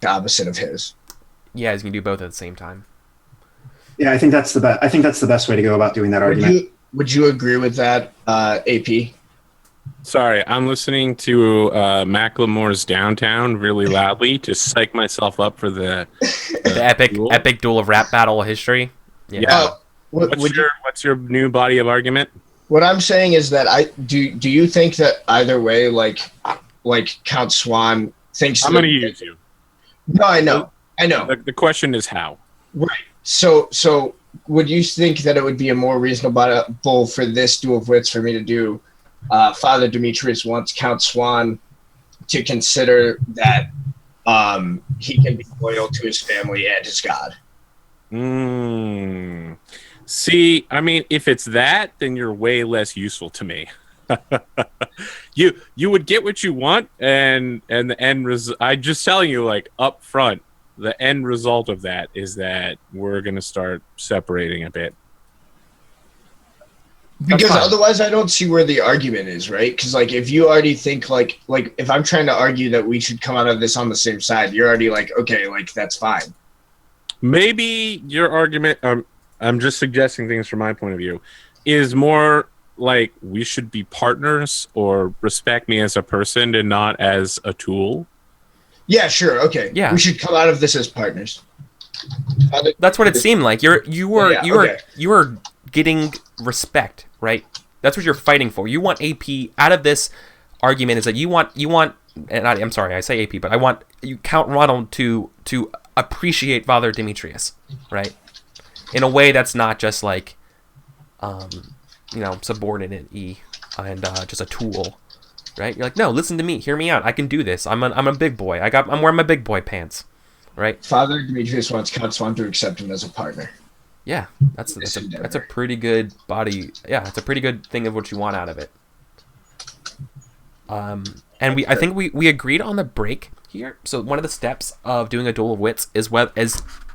opposite of his. Yeah, he's gonna do both at the same time. Yeah, I think that's the best. I think that's the best way to go about doing that argument. Would you agree with that, AP? Sorry, I'm listening to Macklemore's Downtown really loudly to psych myself up for the epic duel of rap battle history. Yeah. What's your new body of argument? What I'm saying is that do you think that either way, like Count Swan thinks? I'm going to use you. No, I know. The question is how. Right. So would you think that it would be a more reasonable for this duel of wits for me to do? Father Demetrius wants Count Swan to consider that he can be loyal to his family and his god. See, I mean, if it's that, then you're way less useful to me. You would get what you want, and the end I'm just telling you, like, up front, the end result of that is that we're going to start separating a bit. Because otherwise I don't see where the argument is, right? Because, like, if you already think, like if I'm trying to argue that we should come out of this on the same side, you're already like, okay, like, that's fine. Maybe your argument, I'm just suggesting things from my point of view, is more like we should be partners or respect me as a person and not as a tool. Yeah, sure, okay. Yeah. We should come out of this as partners. That's what it seemed like. You are getting respect, right? That's what you're fighting for. You want AP out of this argument. Is that you want and I'm sorry, I say AP, but I want you Count Ronald to appreciate Father Demetrius, right? In a way that's not just like subordinate and just a tool, right? You're like, no, listen to me, hear me out. I can do this. I'm a big boy. I'm wearing my big boy pants, right? Father Demetrius wants Count Swan to accept him as a partner. Yeah, that's a pretty good body. Yeah, it's a pretty good thing of what you want out of it. And I think we agreed on the break here. So one of the steps of doing a duel of wits is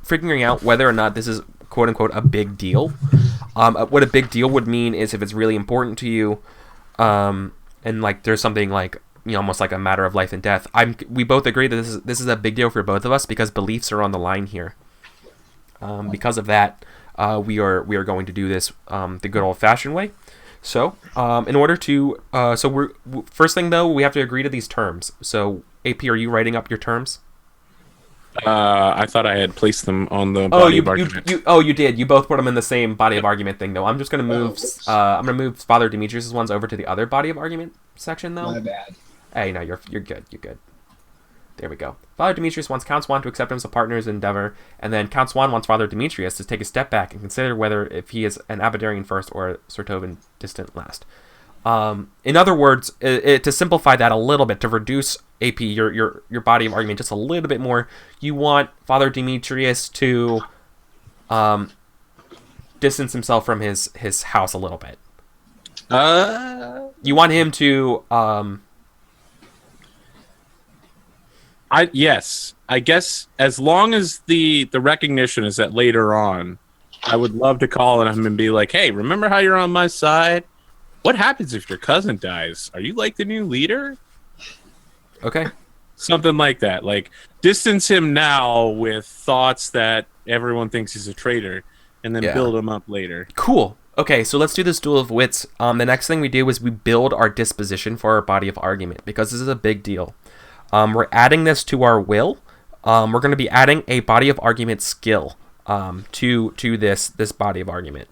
figuring out whether or not this is quote unquote a big deal. What a big deal would mean is if it's really important to you, and like there's something like, almost like a matter of life and death. We both agree that this is a big deal for both of us because beliefs are on the line here. Because of that, we are going to do this the good old-fashioned way. So, in order to, first thing though, we have to agree to these terms. So, AP, are you writing up your terms? I thought I had placed them on the body of argument. You did. You both put them in the same body of argument thing, though. I'm just going to move. I'm going to move Father Demetrius' ones over to the other body of argument section, though. My bad. Hey, no, you're good. You're good. There we go. Father Demetrius wants Count Swan to accept him as a partner's endeavor, and then Count Swan wants Father Demetrius to take a step back and consider whether if he is an Aberdarian first or a Sertovan distant last. In other words, to simplify that a little bit, to reduce AP your body of argument just a little bit more, you want Father Demetrius to distance himself from his house a little bit. You want him to Yes, I guess as long as the recognition is that later on, I would love to call him and be like, hey, remember how you're on my side? What happens if your cousin dies? Are you like the new leader? Okay. Something like that. Like, distance him now with thoughts that everyone thinks he's a traitor, and then build him up later. Cool. Okay, so let's do this duel of wits. The next thing we do is we build our disposition for our body of argument, because this is a big deal. We're adding this to our will. We're going to be adding a body of argument skill to this body of argument.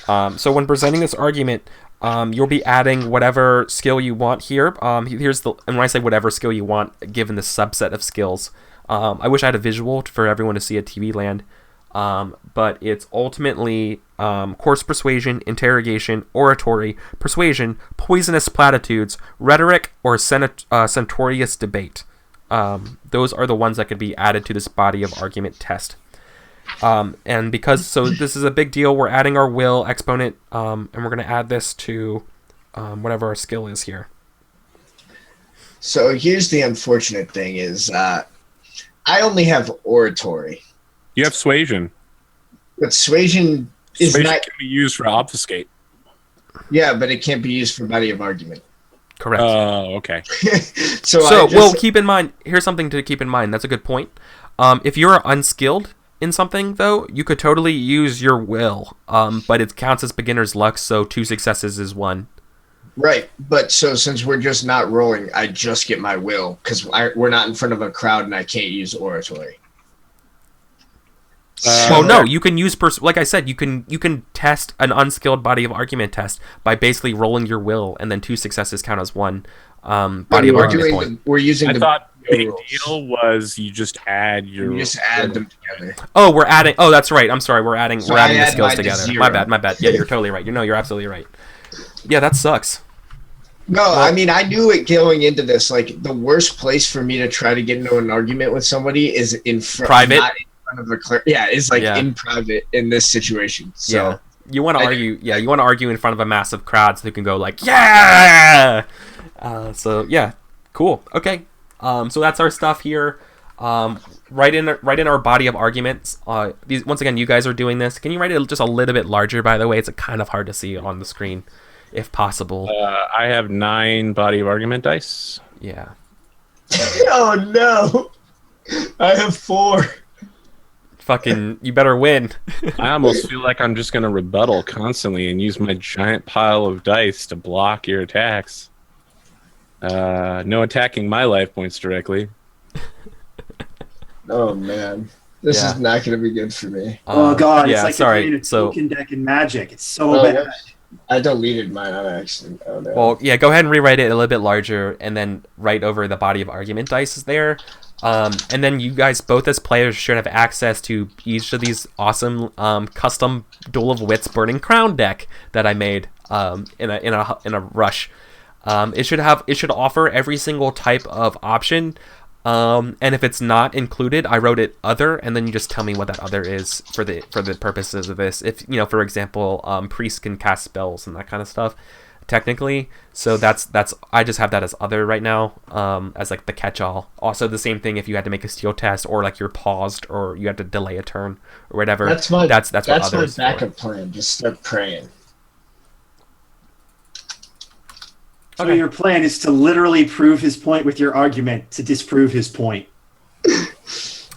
So when presenting this argument, you'll be adding whatever skill you want here. And when I say whatever skill you want, given the subset of skills, I wish I had a visual for everyone to see at TV Land. But it's ultimately coarse persuasion, interrogation, oratory, persuasion, poisonous platitudes, rhetoric, or centaurious debate. Those are the ones that could be added to this body of argument test. And because this is a big deal, we're adding our will exponent, and we're going to add this to whatever our skill is here. So here's the unfortunate thing is I only have oratory. You have suasion. But suasion can be used for obfuscate. Yeah, but it can't be used for body of argument. Correct. Oh, okay. So keep in mind, here's something to keep in mind. That's a good point. If you're unskilled in something, though, you could totally use your will, but it counts as beginner's luck, so 2 successes is 1. Right, but so since we're just not rolling, I just get my will because we're not in front of a crowd and I can't use oratory. Oh no, you can use like I said, you can test an unskilled body of argument test by basically rolling your will, and then 2 successes count as 1 body of argument point. We're using. I thought the big deal was you just add your. You just add them together. Oh, we're adding. Oh, that's right. I'm sorry. We're adding. So we're adding the skills to together. 0. My bad. Yeah, you're totally right. You're absolutely right. Yeah, that sucks. No, I mean, I knew it going into this. Like, the worst place for me to try to get into an argument with somebody is in private. Not in front of a clerk. Yeah, is like in private in this situation. So yeah. You want to argue. Yeah, you want to argue in front of a massive crowd so you can go like, yeah. So yeah, cool. Okay. So that's our stuff here. Right in our body of arguments. These once again, you guys are doing this. Can you write it just a little bit larger? By the way, it's kind of hard to see on the screen, if possible. I have 9 body of argument dice. Yeah. Oh no! I have 4. Fucking, you better win. I almost feel like I'm just gonna rebuttal constantly and use my giant pile of dice to block your attacks. No attacking my life points directly. Oh man, this is not going to be good for me. Oh god, yeah, it's like a token deck in Magic. It's so bad. I deleted mine on accident. Oh no. Well, yeah, go ahead and rewrite it a little bit larger, and then write over the body of argument dice there. And then you guys both as players should have access to each of these awesome custom Duel of Wits Burning Crown deck that I made in a rush. It should offer every single type of option. And if it's not included, I wrote it other, and then you just tell me what that other is for the purposes of this. If for example, priests can cast spells and that kind of stuff, technically. So that's I just have that as other right now, as like the catch-all. Also, the same thing if you had to make a steel test, or like you're paused, or you had to delay a turn, or whatever. That's what other is my backup plan. Just start praying. So your plan is to literally prove his point with your argument to disprove his point.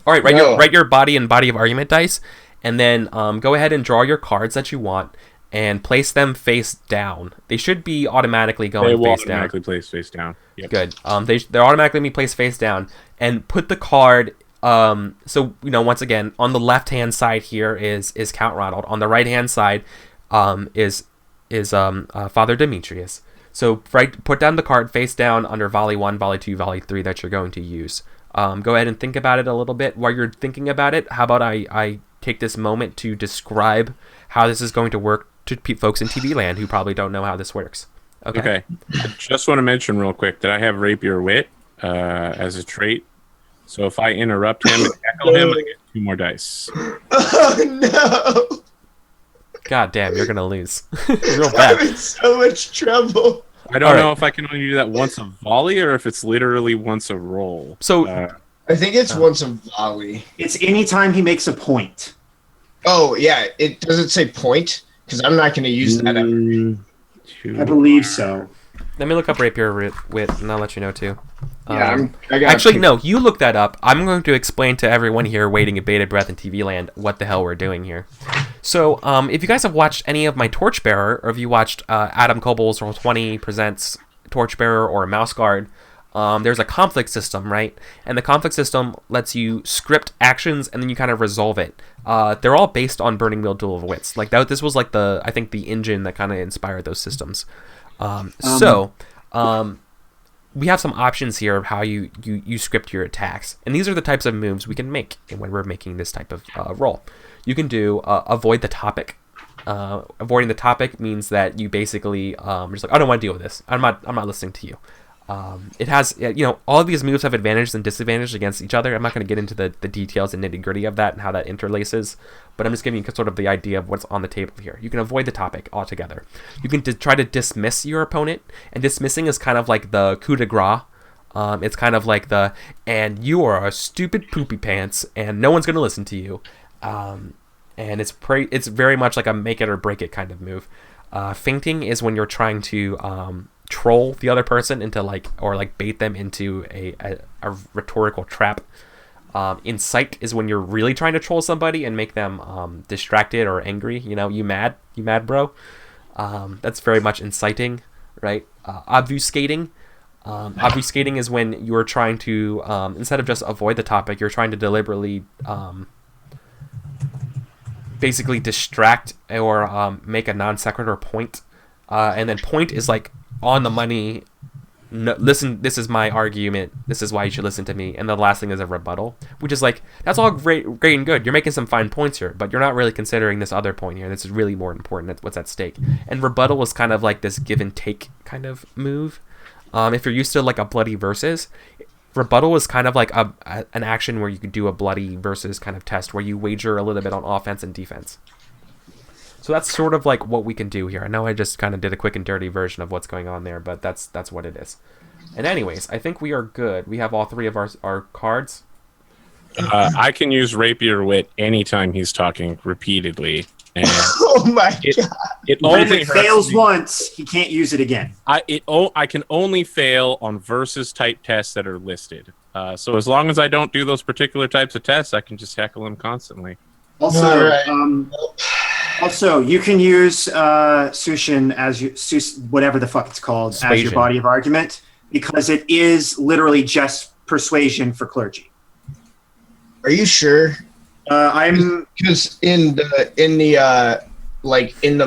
All right, write your body and body of argument dice, and then go ahead and draw your cards that you want and place them face down. They should be automatically going face down. They will automatically place face down. Yep. Good. They're automatically be placed face down, and put the card. So once again, on the left hand side here is Count Ronald. On the right hand side, is Father Demetrius. So put down the card face down under volley 1, volley 2, volley 3 that you're going to use. Go ahead and think about it a little bit. While you're thinking about it, how about I take this moment to describe how this is going to work to folks in TV land who probably don't know how this works. Okay. I just want to mention real quick that I have Rapier Wit as a trait. So if I interrupt him and tackle him, I get 2 more dice. Oh no! God damn, you're gonna lose. Real bad. I'm in so much trouble. I don't know if I can only do that once a volley or if it's literally once a roll. So I think it's once a volley. It's anytime he makes a point. Oh yeah, it doesn't say point because I'm not going to use that ever. I believe so. Let me look up Rapier Wit, and I'll let you know too. Yeah, actually, no, you look that up. I'm going to explain to everyone here waiting at bated breath in TV land what the hell we're doing here. So, if you guys have watched any of my Torchbearer, or if you watched Adam Kobol's Roll20 Presents Torchbearer or Mouse Guard, there's a conflict system, right? And the conflict system lets you script actions and then you kind of resolve it. They're all based on Burning Wheel Duel of Wits. Like this was like I think the engine that kind of inspired those systems. We have some options here of how you script your attacks, and these are the types of moves we can make when we're making this type of roll. You can do avoid the topic. Avoiding the topic means that you basically just like, I don't want to deal with this. I'm not listening to you. It has all of these moves have advantages and disadvantages against each other. I'm not going to get into the details and nitty gritty of that and how that interlaces, but I'm just giving you sort of the idea of what's on the table here. You can avoid the topic altogether. You can try to dismiss your opponent, and dismissing is kind of like the coup de grace. It's kind of like and you are a stupid poopy pants, and no one's going to listen to you. And it's very much like a make it or break it kind of move. Feinting is when you're trying to troll the other person into or bait them into a rhetorical trap. Incite is when you're really trying to troll somebody and make them distracted or angry. You know, you mad, bro. That's very much inciting, right? Obfuscating. Obfuscating is when you're trying to, instead of just avoid the topic, you're trying to deliberately basically distract or make a non sequitur point. And then point is like on the money. No, listen, this is my argument. This is why you should listen to me. And the last thing is a rebuttal, which is like, that's all great and good. You're making some fine points here, but you're not really considering this other point here. This is really more important. That's what's at stake. And rebuttal is kind of like this give and take kind of move. If you're used to like a bloody versus, rebuttal is kind of like an action where you could do a bloody versus kind of test where you wager a little bit on offense and defense. So that's sort of like what we can do here. I know I just kind of did a quick and dirty version of what's going on there, but that's what it is. And anyways, I think we are good. We have all three of our cards. I can use Rapier Wit anytime he's talking repeatedly. And oh my god! But if it fails once, he can't use it again. I can only fail on versus type tests that are listed. So as long as I don't do those particular types of tests, I can just heckle him constantly. Also, also, you can use Sushin as whatever the fuck it's called as your body of argument because it is literally just persuasion for clergy. Are you sure? I'm because in the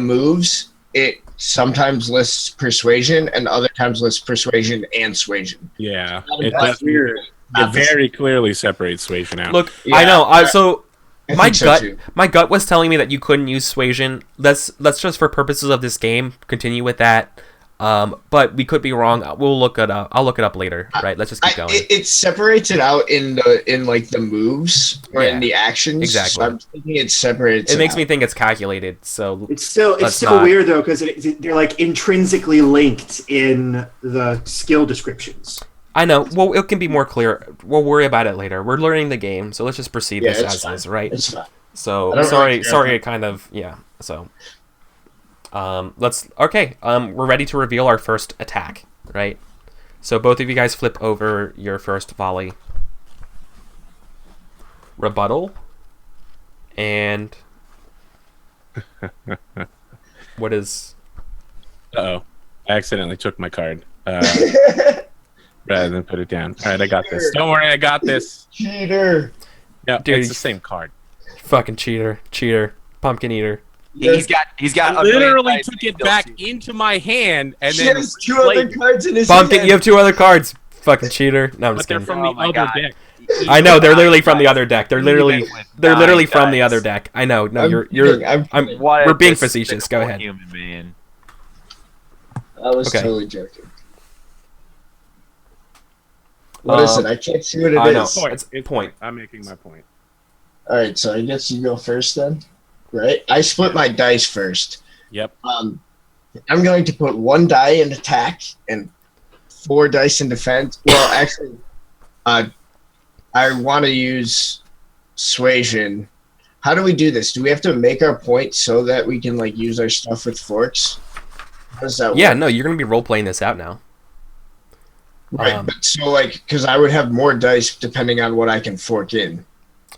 moves, it sometimes lists persuasion and other times lists persuasion and suasion. Yeah, that's weird. It very clearly separates suasion out. Look, yeah, I know. My gut was telling me that you couldn't use suasion. Let's just for purposes of this game continue with that. But we could be wrong. We'll look it up. I'll look it up later. Right? Let's just keep going. It separates it out in the moves or in the actions. Exactly. So I'm thinking it separates. It makes me think it's calculated. So it's still weird though because they're like intrinsically linked in the skill descriptions. I know. Well, it can be more clear. We'll worry about it later. We're learning the game, so let's just proceed this as is, right? It's fine. So sorry. It kind of So we're ready to reveal our first attack, right? So both of you guys flip over your first volley. Rebuttal. And what is Uh-oh. I accidentally took my card. Rather than put it down. All right, I got this. Don't worry, I got this. Cheater. Yeah, dude, it's the same card. Fucking cheater, pumpkin eater. He's got. I literally took it back into my hand and then has two other cards in his Pumpkin, hand. you have two other cards. Fucking cheater. No, I'm just they're kidding. from the other deck. I know they're literally from the other deck. They're literally from the other deck. I know. No, we're being facetious. Go ahead. Human being. I was totally joking. What is it? I can't see what it is. It's a point. I'm making my point. All right, so I guess you go first then, right? I split my dice first. Yep. I'm going to put 1 die in attack and 4 dice in defense. Well, actually, I want to use suasion. How do we do this? Do we have to make our point so that we can like use our stuff with forks? How does that work? Yeah, no, you're gonna be role playing this out now. Right, but so like, because I would have more dice depending on what I can fork in.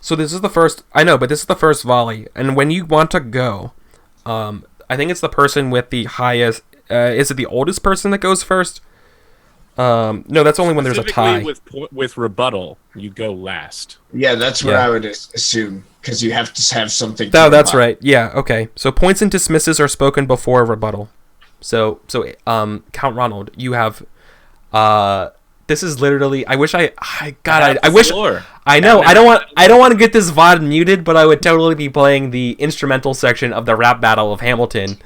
So this is the first. I know, but this is the first volley, and when you want to go, I think it's the person with the highest. Is it the oldest person that goes first? No, that's only when there's a tie. With rebuttal, you go last. Yeah, that's what I would assume, because you have to have something. No, that's right. Yeah, okay. So points and dismisses are spoken before rebuttal. So Count Ronald, you have. This is literally. I wish. I wish. I know. I don't want to get this VOD muted, but I would totally be playing the instrumental section of the rap battle of Hamilton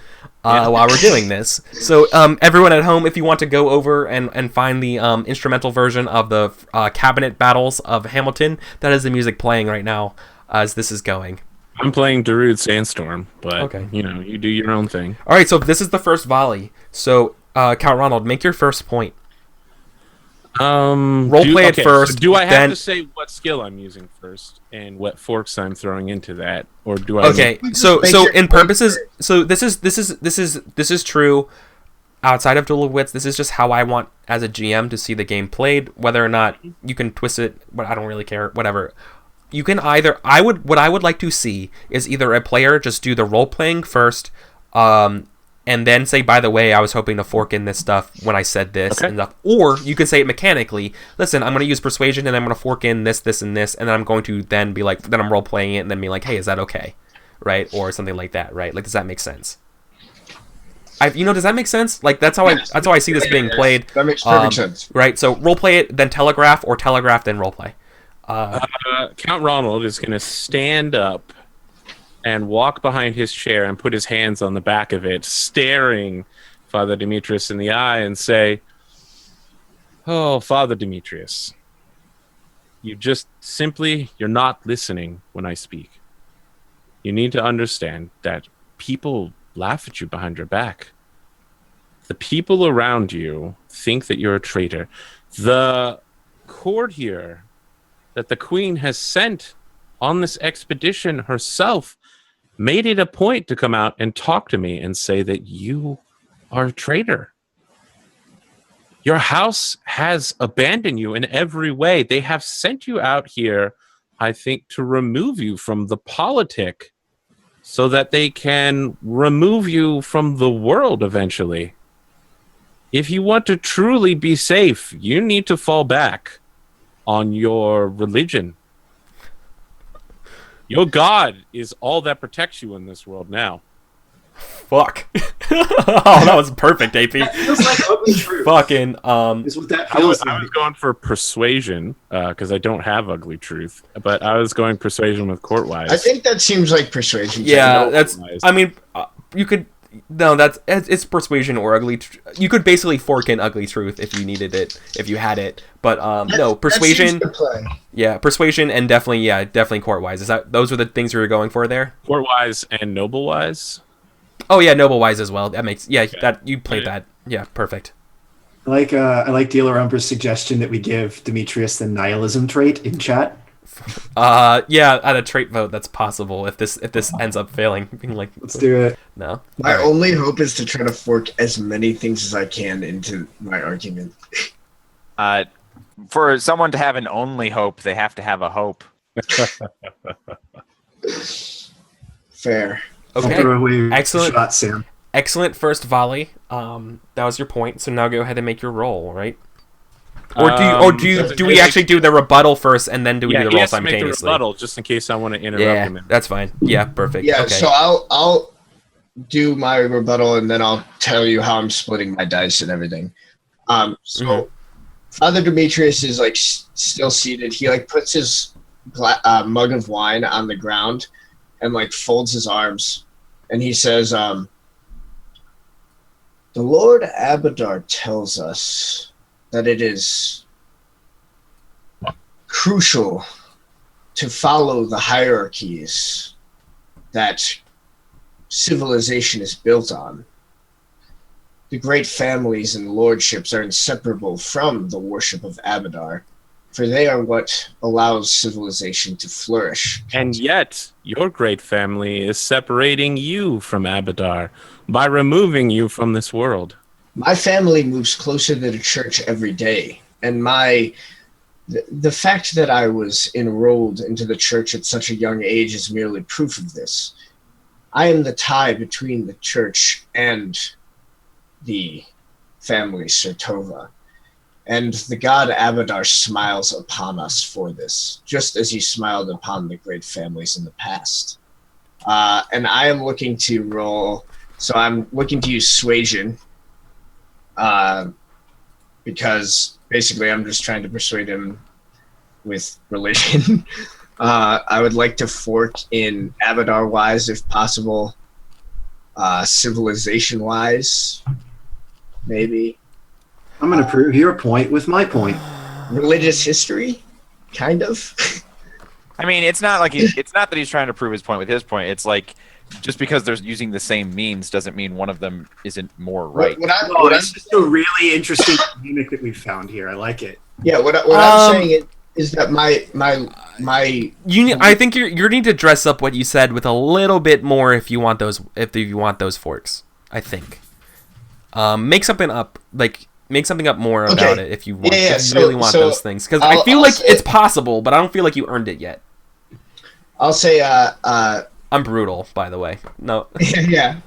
while we're doing this. So everyone at home, if you want to go over and find the instrumental version of the cabinet battles of Hamilton, that is the music playing right now as this is going. I'm playing Darude Sandstorm, but you do your own thing. All right, so this is the first volley. So Count Ronald, make your first point. Play it first. So do I have to say what skill I'm using first and what forks I'm throwing into that, or do I? Okay, so in purposes, so this is true. outside of Duel of Wits, this is just how I want as a GM to see the game played. Whether or not you can twist it, but I don't really care. Whatever. You can either what I would like to see is either a player just do the role playing first, and then say, by the way, I was hoping to fork in this stuff when I said this, and stuff. Or you can say it mechanically. Listen, I'm going to use persuasion, and I'm going to fork in this, this, and this, and then I'm going to then be like, then I'm role playing it, and then be like, hey, is that okay, right? Or something like that, right? Like, does that make sense? Does that make sense? Like, that's how I see this being played. That makes perfect sense. Right. So role play it, then telegraph, or telegraph, then role play. Count Ronald is going to stand up and walk behind his chair and put his hands on the back of it, staring Father Demetrius in the eye and say, "Oh, Father Demetrius, you're not listening when I speak. You need to understand that people laugh at you behind your back. The people around you think that you're a traitor. The court here that the Queen has sent on this expedition herself made it a point to come out and talk to me and say that you are a traitor. Your house has abandoned you in every way. They have sent you out here, I think, to remove you from the politic so that they can remove you from the world eventually. If you want to truly be safe, you need to fall back on your religion. Your God is all that protects you in this world now." Fuck. Oh, that was perfect, AP. That feels like ugly truth. Fucking, Is what that I feels was like. going for persuasion, because I don't have ugly truth, but I was going persuasion with courtwise. I think that seems like persuasion. yeah, that's, I mean, you could, no, it's persuasion or ugly, you could basically fork in ugly truth if you needed it, if you had it, but, no, persuasion, yeah, persuasion, and definitely courtwise. Those were the things we were going for there? Courtwise and noblewise? Oh yeah, noble wise as well. That makes that you played that. Yeah, perfect. I like Dealer Umbra's suggestion that we give Demetrius the nihilism trait in chat. Yeah, at a trait vote that's possible if this ends up failing. Being like, let's do it. No. My only hope is to try to fork as many things as I can into my argument. For someone to have an only hope, they have to have a hope. Fair. Okay. Excellent. Shot, Sam. Excellent first volley. That was your point. So now go ahead and make your roll, right? Or do we actually do the rebuttal first and then do we do the roll simultaneously? Make the rebuttal just in case I want to interrupt him. That's fine. Yeah, perfect. Yeah, okay. so I'll do my rebuttal and then I'll tell you how I'm splitting my dice and everything. Father Demetrius is like still seated. He like puts his mug of wine on the ground and like folds his arms, and he says, "The Lord Abadar tells us that it is crucial to follow the hierarchies that civilization is built on. The great families and lordships are inseparable from the worship of Abadar, for they are what allows civilization to flourish. And yet, your great family is separating you from Abadar by removing you from this world. My family moves closer to the church every day, and the fact that I was enrolled into the church at such a young age is merely proof of this. I am the tie between the church and the family Sertova. And the god Abadar smiles upon us for this, just as he smiled upon the great families in the past. And I am looking to roll, so I'm looking to use suasion, because basically I'm just trying to persuade him with religion. I would like to fork in Abadar-wise, if possible, civilization-wise, maybe. I'm going to prove your point with my point. Religious history, kind of. I mean, it's not like it's not that he's trying to prove his point with his point. It's like just because they're using the same means doesn't mean one of them isn't more right. It's just a really interesting dynamic that we found here. I like it. Yeah, what I'm saying is that my I think you need to dress up what you said with a little bit more if you want those forks. I think. Make something up, more Okay. about it if you want. Yeah, if you really want those things, because I feel like it's possible, but I don't feel like you earned it yet. I'll say I'm brutal, by the way. No. yeah.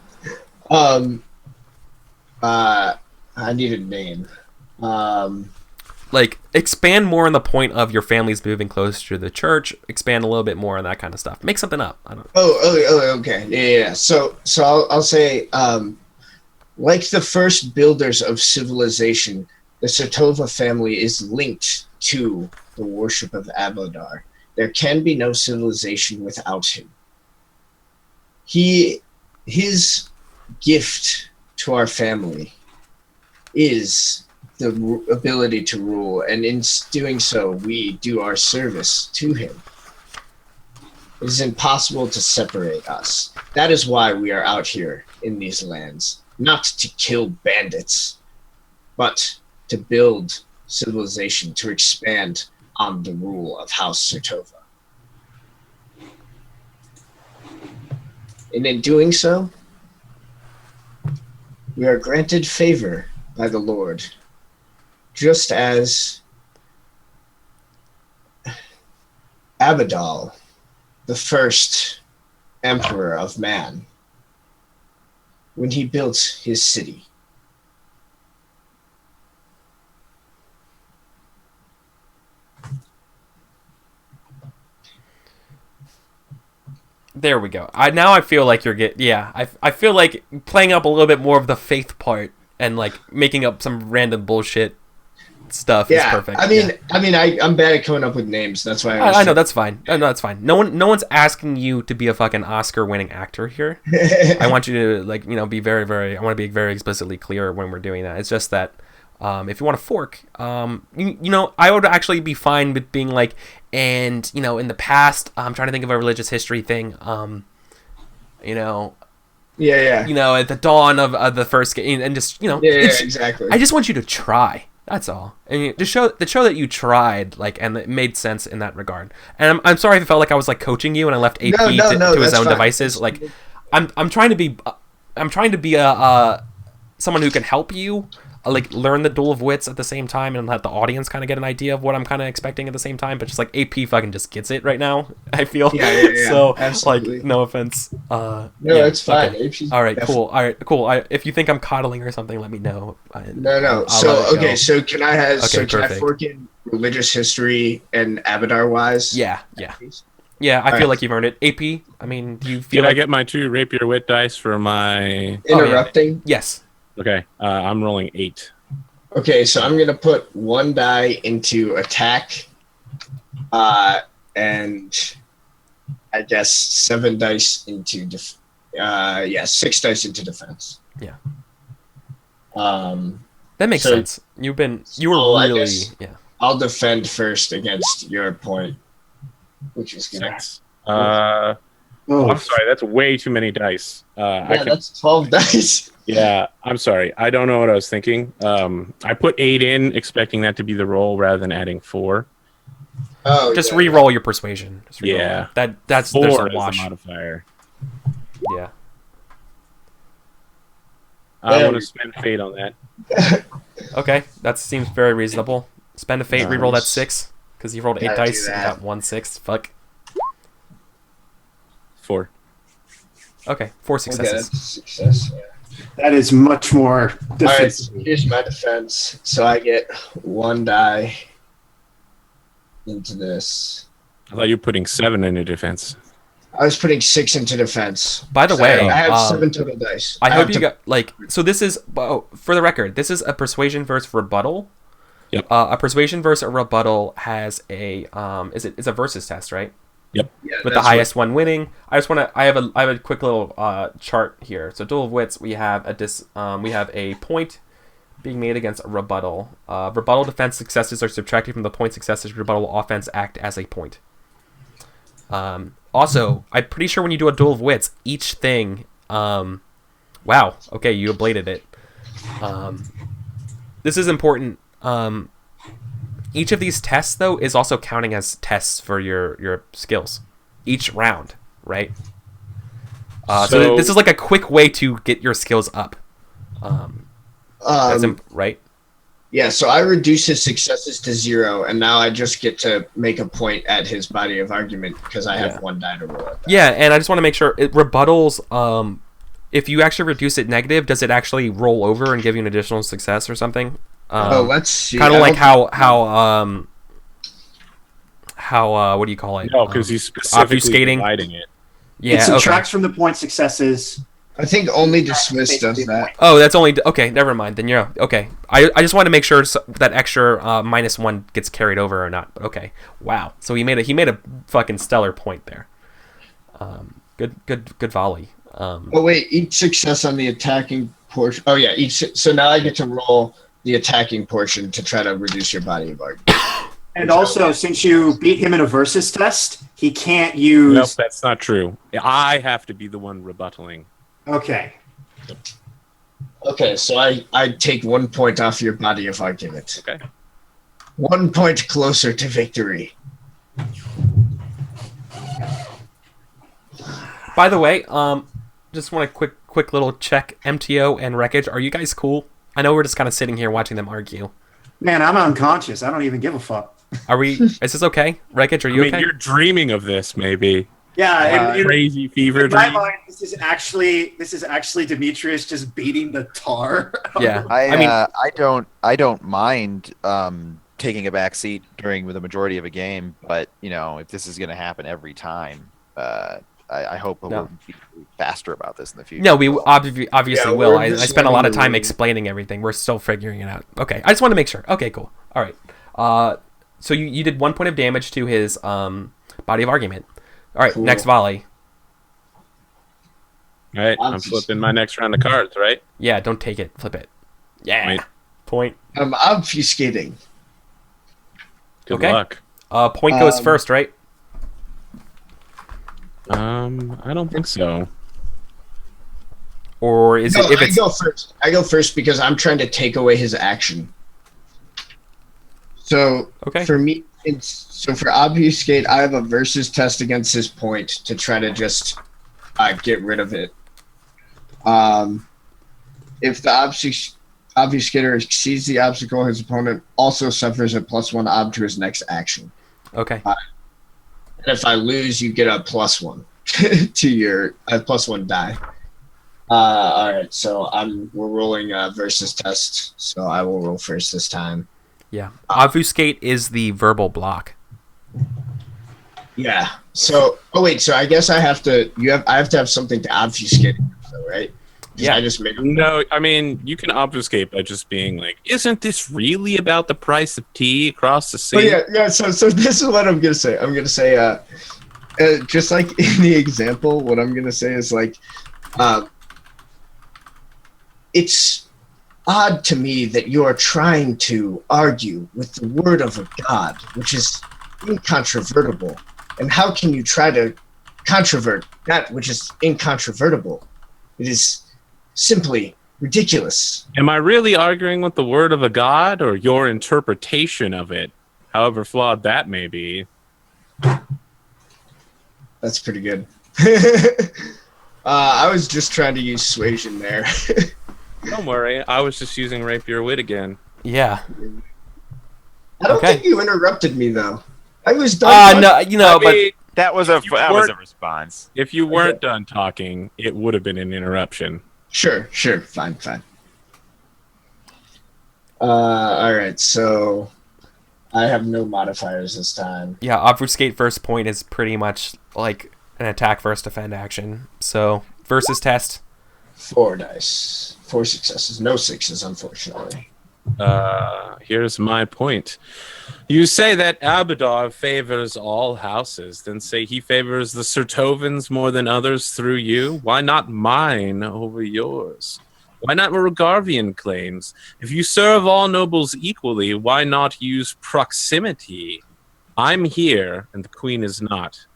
I need a name. Like, expand more on the point of your family's moving closer to the church. Expand a little bit more on that kind of stuff. Make something up. I don't. Okay. Yeah. So I'll say, like the first builders of civilization, the Satova family is linked to the worship of Abadar. There can be no civilization without him. His gift to our family is the ability to rule, and in doing so, we do our service to him. It is impossible to separate us. That is why we are out here in these lands, not to kill bandits, but to build civilization, to expand on the rule of House Sertova. And in doing so, we are granted favor by the Lord, just as Abadal, the first emperor of man, when he built his city. There we go. Now I feel like you're I feel like playing up a little bit more of the faith part and like making up some random bullshit stuff is perfect. I mean, I'm bad at coming up with names. That's why I know that's fine. I know that's fine. No one's asking you to be a fucking Oscar-winning actor here. I want you to be very, very. I want to be very explicitly clear when we're doing that. It's just that if you want a fork, I would actually be fine with being like, and in the past, I'm trying to think of a religious history thing. At the dawn of the first game, and just exactly. I just want you to try. That's all, and to show that you tried, and it made sense in that regard. And I'm sorry if it felt like I was coaching you, and I left AP to his own devices. I'm trying to be someone who can help you. Learn the duel of wits at the same time and let the audience kind of get an idea of what I'm kind of expecting at the same time, but just AP fucking just gets it right now, I feel. So absolutely. no offense. No, it's fine. Okay. All right, cool. If you think I'm coddling or something, let me know. No. So can I have can I fork in religious history and Abadar wise? Yeah. I feel like you've earned it. AP, I mean, do you feel I get my 2 rapier wit dice for my interrupting? Yes. Okay, I'm rolling 8. Okay, so I'm gonna put 1 die into attack, and I guess 7 dice into 6 dice into defense. Yeah. That makes sense. You were really I'll defend first against your point, which is gonna. I'm sorry, that's way too many dice. That's 12 dice. Yeah, I'm sorry. I don't know what I was thinking. I put 8 in, expecting that to be the roll rather than adding 4. Oh, just re-roll your persuasion. Yeah, that's 4 there's a is wash. the modifier. Yeah. I want to spend fate on that. Okay, that seems very reasonable. Spend a fate, re-roll that 6 because you rolled 8 dice and got 1 6. Fuck. 4. Okay, 4 successes. Okay, that's a success. Yeah. That is much more defensive. All right, so here's my defense. So I get 1 die into this. I thought you were putting 7 into defense. I was putting 6 into defense. By the way, I have 7 total dice. I hope you got so this is for the record, this is a persuasion versus rebuttal. Yep. A persuasion versus a rebuttal has a it's a versus test, right? Yep. Yeah, With the highest one winning. I have a quick little chart here. So duel of wits, we have a point being made against a rebuttal. Rebuttal defense successes are subtracted from the point successes. Rebuttal offense act as a point. Also, I'm pretty sure when you do a duel of wits, each thing. Wow. Okay, you ablated it. This is important. Each of these tests, though, is also counting as tests for your skills. Each round, right? So this is like a quick way to get your skills up. Right? Yeah, so I reduce his successes to 0, and now I just get to make a point at his body of argument because I have 1 die to roll at that. Yeah, and I just want to make sure it rebuttals. If you actually reduce it negative, does it actually roll over and give you an additional success or something? Let's see. Kind of like how what do you call it? No, because he's specifically obfuscating. dividing it. Yeah, it subtracts from the point successes. I think only dismiss does that. Oh, that's only okay. Never mind. Then you're okay. I just want to make sure that extra -1 gets carried over or not. But okay. Wow. So he made a fucking stellar point there. Good volley. Oh wait, each success on the attacking portion. Oh yeah, so now I get to roll the attacking portion to try to reduce your body of argument. And also, since you beat him in a versus test, he can't use. Nope, that's not true. I have to be the one rebuttaling. Okay. Okay, so I take 1 point off your body of argument. Okay. 1 point closer to victory. By the way, just want a quick little check. MTO and Wreckage, are you guys cool? I know we're just kind of sitting here watching them argue. Man, I'm unconscious. I don't even give a fuck. Are we? Is this okay? Wreckage, are you okay? You're dreaming of this, maybe. Yeah, crazy fever in my dream. mind, this is actually Demetrius just beating the tar. Yeah, I don't mind taking a back seat during the majority of a game, but if this is going to happen every time, I hope we'll be faster about this in the future. No, we obviously will. I spent a lot of time learning. Explaining everything. We're still figuring it out. Okay, I just want to make sure. Okay, cool. All right. So you did 1 point of damage to his body of argument. All right, cool. Next volley. All right, I'm flipping my next round of cards, right? Yeah, don't take it. Flip it. Yeah. Wait. Point. I'm obfuscating. Good luck. Point goes first, right? I don't think so. Or is it if it's... I go first. I go first because I'm trying to take away his action. So for me, for obfuscate, I have a versus test against his point to try to just get rid of it. If the obfuscator exceeds the obstacle, his opponent also suffers a +1 ob to his next action. Okay. And if I lose, you get a +1 to your +1 die. All right, so we're rolling a versus test, so I will roll first this time. Yeah. Obfuscate is the verbal block. Yeah. So, so I guess I have to have something to obfuscate, right? Yeah. I just made No, I mean, you can obfuscate by just being like, isn't this really about the price of tea across the sea? Oh, yeah. So this is what I'm gonna say. I'm gonna say, just like in the example, what I'm gonna say is like, it's odd to me that you are trying to argue with the word of a god, which is incontrovertible. And how can you try to controvert that which is incontrovertible? It is simply ridiculous. Am I really arguing with the word of a god or your interpretation of it, however flawed that may be? That's pretty good. I was just trying to use suasion there. Don't worry, I was just using rape your wit again. Yeah. I don't think you interrupted me though. I was done. No, but that was a response. If you weren't done talking, it would have been an interruption. Sure, fine. All right, so I have no modifiers this time. Yeah, obfuscate first point is pretty much like an attack first defend action. So versus test. 4 dice, 4 successes, no 6s, unfortunately. Here's my point. You say that Abadar favors all houses, then say he favors the Sertovans more than others through you. Why not mine over yours? Why not Rogarvian claims? If you serve all nobles equally, why not use proximity? I'm here, and the queen is not.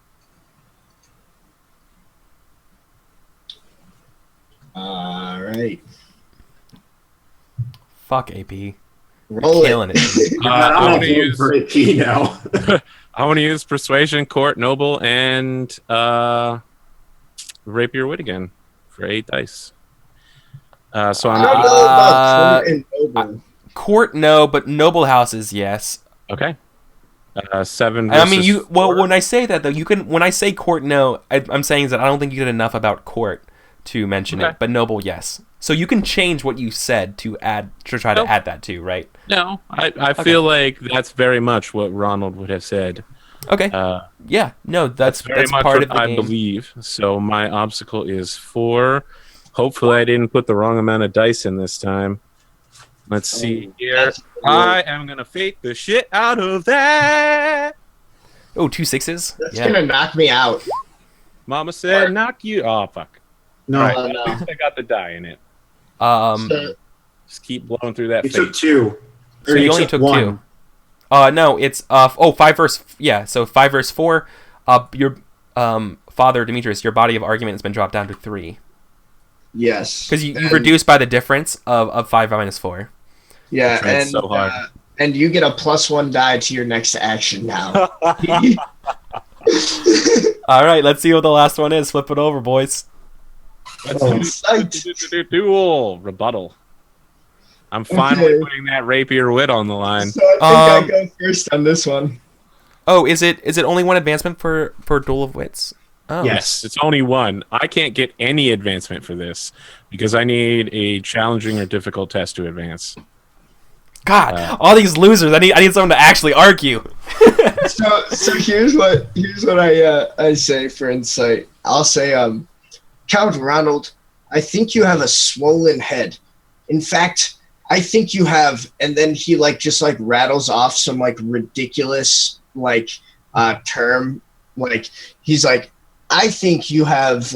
All right. Fuck AP. Roll killing it. I want to use for AP now. I want to use persuasion, court, noble, and rapier wit again for 8 dice. So I I'm don't know about court and noble. Court, no, but noble houses, yes. okay. 7 I versus mean, you. Well, 4. when I say that though, you can. When I say court, no, I'm saying is that I don't think you did enough about court to mention Okay. it, but noble, yes. So you can change what you said to try to Nope. add that too, right? No, I feel like that's very much what Ronald would have said. Okay. Yeah. No, that's Very much part what of the I game. believe. So my obstacle is 4. Hopefully, I didn't put the wrong amount of dice in this time. Let's see here. That's I am gonna fake the shit out of that. Oh, 2 6s. That's Yeah. gonna knock me out. Mama said, "Knock you." Oh fuck! No, All right, no. at least I got the die in it. So, Just keep blowing through that you fate. took 2. So Or you only took 1. 2. No, it's 5 verse so 5 verse 4. Your father Demetrius, your body of argument has been dropped down to 3 yes. because you And- reduced by the difference of 5 minus 4. Yeah, Tried and so hard. And you get a +1 die to your next action now. All right, let's see what the last one is. Flip it over, boys. Let's Psyched. do duel rebuttal. I'm finally Okay. putting that rapier wit on the line. So I think I go first on this one. Oh, is it only one advancement for Duel of Wits? Oh. Yes. It's only 1. I can't get any advancement for this because I need a challenging or difficult test to advance. God, all these losers. I need someone to actually argue. So here's what I say for insight. I'll say, Count Ronald, I think you have a swollen head. In fact, I think you have, and then he just rattles off some ridiculous term. He's like, I think you have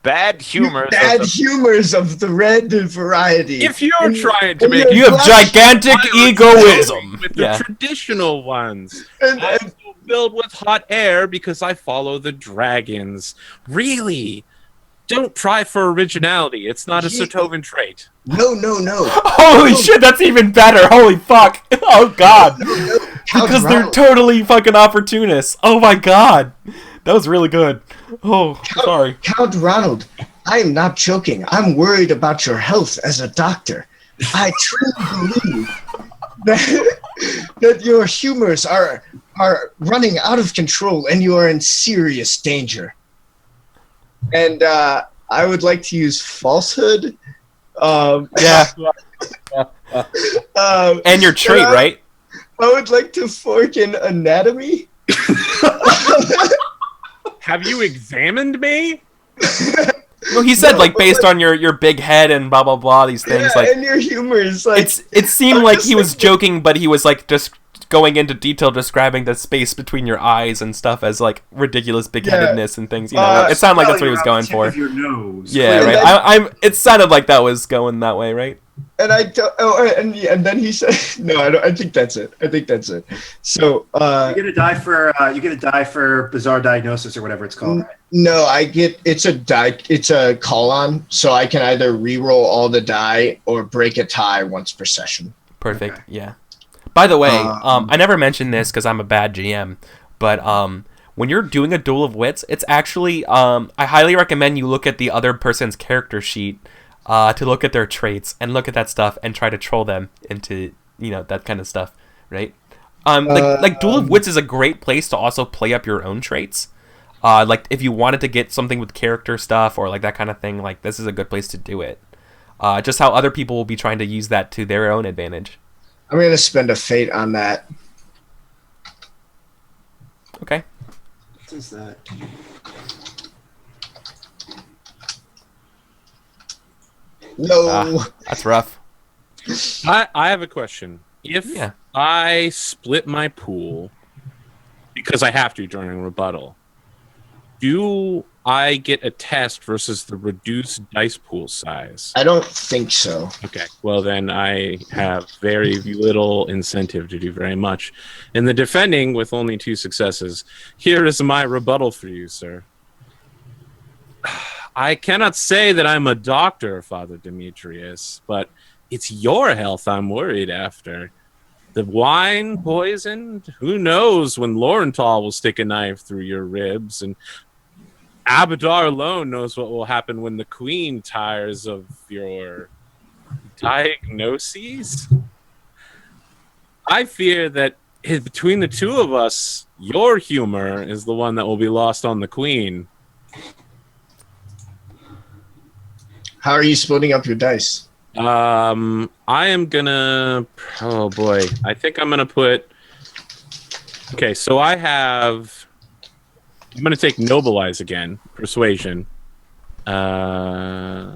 Bad humor. bad humors of the red variety. If you're And- trying to and make you're You have blush- gigantic egoism. with the Yeah. traditional ones, and- I'm so filled with hot air because I follow the dragons. Really? Don't try for originality. It's not a Sotovan trait. no. Holy shit, that's even better. Holy fuck. Oh god. Count Because they're Ronald. totally fucking opportunists. Oh my god. That was really good. Oh, sorry. Count Ronald, I am not joking. I'm worried about your health as a doctor. I truly believe that your humors are running out of control and you are in serious danger. And I would like to use falsehood. Yeah. And your trait, right? I would like to fork in anatomy. Have you examined me? No, he said based on your big head and blah blah blah these things And your humors. it seemed I'm like just he was like- joking, but he was just going into detail describing the space between your eyes and stuff as ridiculous big-headedness and things. It sounded like that's what he was going for. Your nose. Yeah, And right. then- It sounded like that was going that way, right? And and then he said, "No, I think that's it. So You get a die for bizarre diagnosis or whatever it's called. no, it's a call on, so I can either re-roll all the die or break a tie once per session. Perfect. Okay. Yeah. By the way, Um, I never mentioned this because I'm a bad GM, but when you're doing a Duel of Wits, it's actually I highly recommend you look at the other person's character sheet to look at their traits and look at that stuff and try to troll them into that kind of stuff, right? Duel of Wits is a great place to also play up your own traits. If you wanted to get something with character stuff or that kind of thing, this is a good place to do it. Just how other people will be trying to use that to their own advantage. I'm gonna spend a fate on that. Okay. What is that? No. That's rough. I have a question. If Yeah. I split my pool because I have to during rebuttal, do I get a test versus the reduced dice pool size? I don't think so. Okay, well then I have very little incentive to do very much. In the defending with only 2 successes, here is my rebuttal for you, sir. I cannot say that I'm a doctor, Father Demetrius, but it's your health I'm worried after. The wine poisoned? Who knows when Laurenthal will stick a knife through your ribs, and Abadar alone knows what will happen when the queen tires of your Diagnoses? I fear that between the two of us, your humor is the one that will be lost on the queen. How are you splitting up your dice? I am gonna. Oh boy, I think I'm gonna put. Okay, so I have. I'm gonna take Nobilize again, Persuasion. I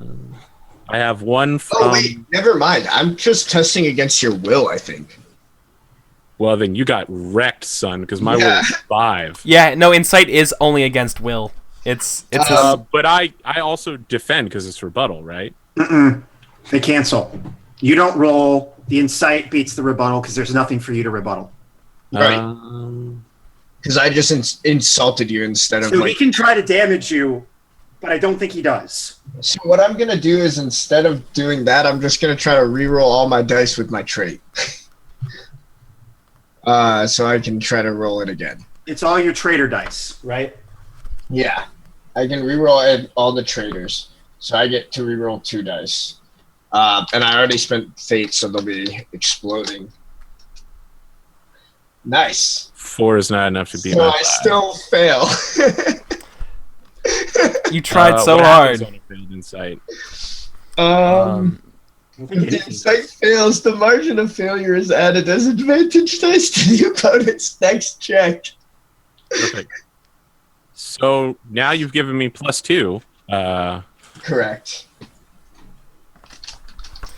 have one from. Oh wait, never mind. I'm just testing against your will, I think. Well, then you got wrecked, son, because my will is 5. Yeah, no, Insight is only against will. It's but I also defend because it's rebuttal, right? They cancel. You don't roll. The Insight beats the rebuttal because there's nothing for you to rebuttal. Right. Because I just insulted you instead of So he can try to damage you, but I don't think he does. So what I'm going to do is instead of doing that, I'm just going to try to reroll all my dice with my trait. So I can try to roll it again. It's all your trader dice, right? Yeah. I can reroll all the traders. So I get to reroll 2 dice. And I already spent fate, so they'll be exploding. Nice. 4 is not enough to beat so my 5. I still fail. You tried so what hard. happens on a failed Insight? If the insight fails, the margin of failure is added as advantage dice to the opponent's next check. Perfect. So now you've given me +2. Correct.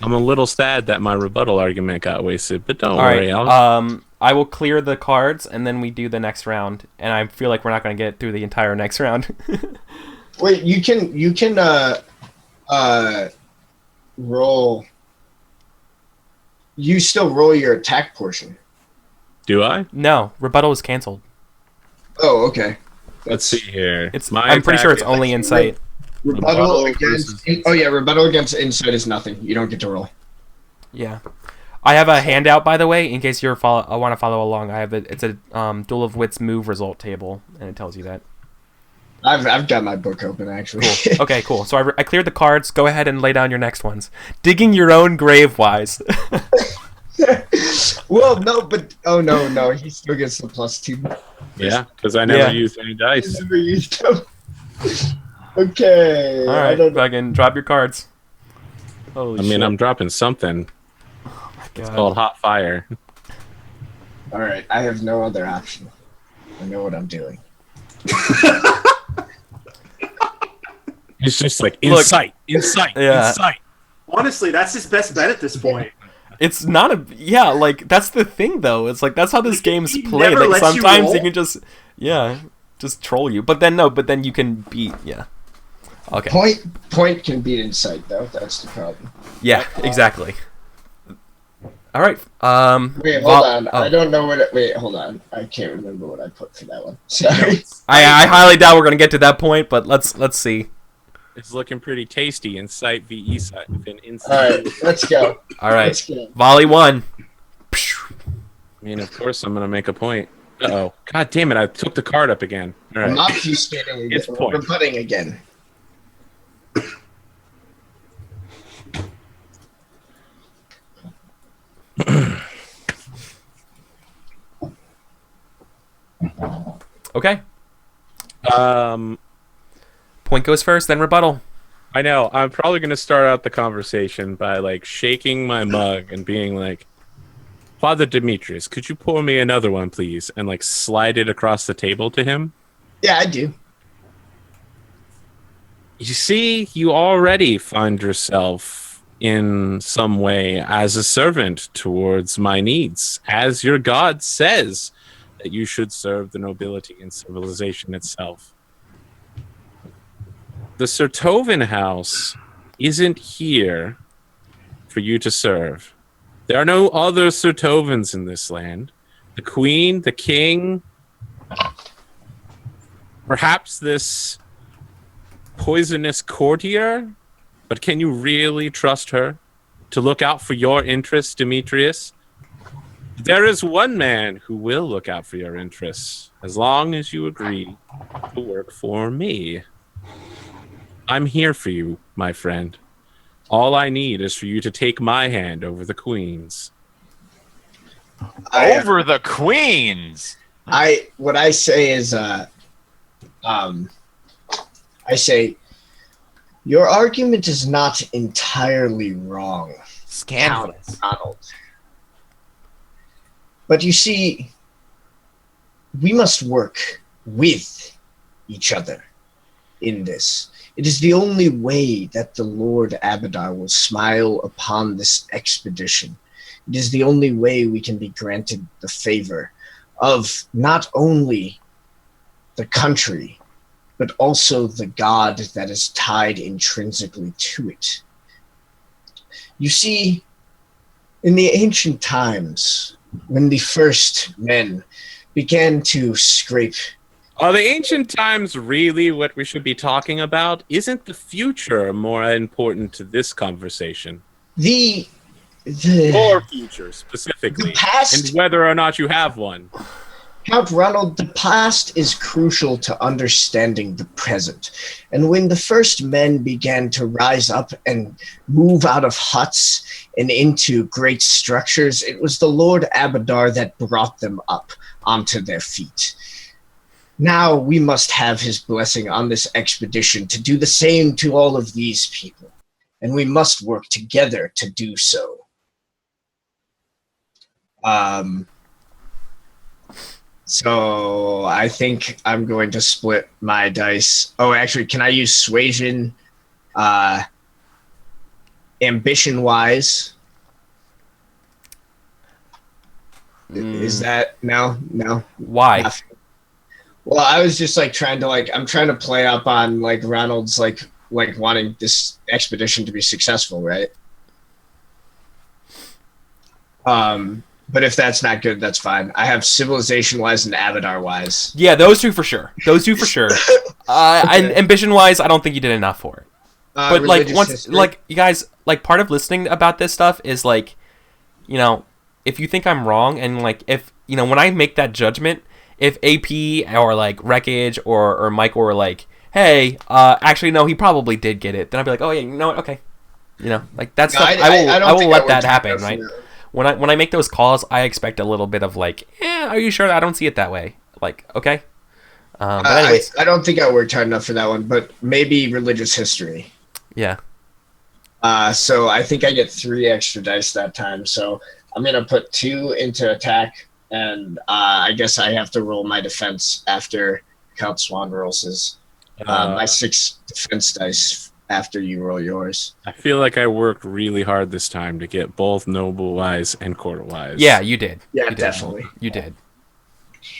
I'm a little sad that my rebuttal argument got wasted, but don't All worry. right. I will clear the cards, and then we do the next round. And I feel like we're not going to get through the entire next round. Wait, you can roll. You still roll your attack portion. Do I? No, rebuttal is canceled. Oh, okay. Let's see here. I'm pretty sure it's only Insight. Rebuttal against. Oh yeah, rebuttal against insight is nothing. You don't get to roll. Yeah. I have a handout, by the way, in case you want to follow along. It's a Duel of Wits move result table, and it tells you that. I've got my book open actually. Cool. Okay, cool. So I cleared the cards. Go ahead and lay down your next ones. Digging your own grave, wise. Well, no, but no, he still gets the +2. Yeah, because I never used any dice. I never used them. Okay. All right, fucking drop your cards. Holy shit. I'm dropping something. Oh my God. It's called Hot Fire. All right, I have no other option. I know what I'm doing. It's just like insight. Yeah. Honestly, that's his best bet at this point. It's not like that's the thing though. It's like that's how this game's He played. never Like lets you sometimes roll? you can just troll you. But then you can beat. Yeah. Okay. Point can beat insight though. That's the problem. Yeah, exactly. All right. Wait, hold on. I don't know what. Wait, hold on. I can't remember what I put for that one. Sorry. I highly doubt we're gonna get to that point, but let's see. It's looking pretty tasty. Insight v Insight. All right, let's go. All right. Let's go. Volley 1. I mean, of course, I'm gonna make a point. Uh-oh. God damn it! I took the card up again. All right. I'm obfuscating again. It's point. Rebutting again. Okay. Point goes first, then rebuttal. I know. I'm probably going to start out the conversation by like shaking my mug and being like, "Father Demetrius, could you pour me another one, please?" And like slide it across the table to him. Yeah, I do. You see, you already find yourself in some way as a servant towards my needs, as your god says that you should serve the nobility and civilization itself. The Sertovan house isn't here for you to serve. There are no other Sertovans in this land. The queen, the king, perhaps this poisonous courtier, but can you really trust her to look out for your interests, Demetrius? There is one man who will look out for your interests, as long as you agree to work for me. I'm here for you, my friend. All I need is for you to take my hand over the queen's. Over the queens. What I say is, I say, your argument is not entirely wrong, Scandalous. Count Ronald. But you see, we must work with each other in this. It is the only way that the Lord Abadar will smile upon this expedition. It is the only way we can be granted the favor of not only the country, but also the god that is tied intrinsically to it. You see, in the ancient times, when the first men began to scrape... Are the ancient times really what we should be talking about? Isn't the future more important to this conversation? Your future, specifically. The past... And whether or not you have one. Count Ronald, the past is crucial to understanding the present. And when the first men began to rise up and move out of huts and into great structures, it was the Lord Abadar that brought them up onto their feet. Now we must have his blessing on this expedition to do the same to all of these people. And we must work together to do so. So I think I'm going to split my dice. Oh, actually, can I use suasion ambition-wise? Is that... No? Why? Nothing. Well, I was just trying to I'm trying to play up on Ronald's wanting this expedition to be successful, right? But if that's not good, that's fine. I have civilization-wise and Abadar-wise. Yeah, those two for sure. And ambition-wise, I don't think you did enough for it. But you guys, part of listening about this stuff is if you think I'm wrong and if when I make that judgment, if AP or Wreckage or Michael were hey, actually no, he probably did get it, then I'd be oh yeah, you know what, okay, that's stuff I will let that happen, right? When I make those calls, I expect a little bit of are you sure? I don't see it that way. Okay. But anyways, I don't think I worked hard enough for that one, but maybe religious history. Yeah. So I think I get 3 extra dice that time. So I'm gonna put 2 into attack, and I guess I have to roll my defense after Count Swan rolls his my 6 defense dice after you roll yours. I feel like I worked really hard this time to get both noble wise and court wise. Yeah, you did. Yeah, definitely. You did.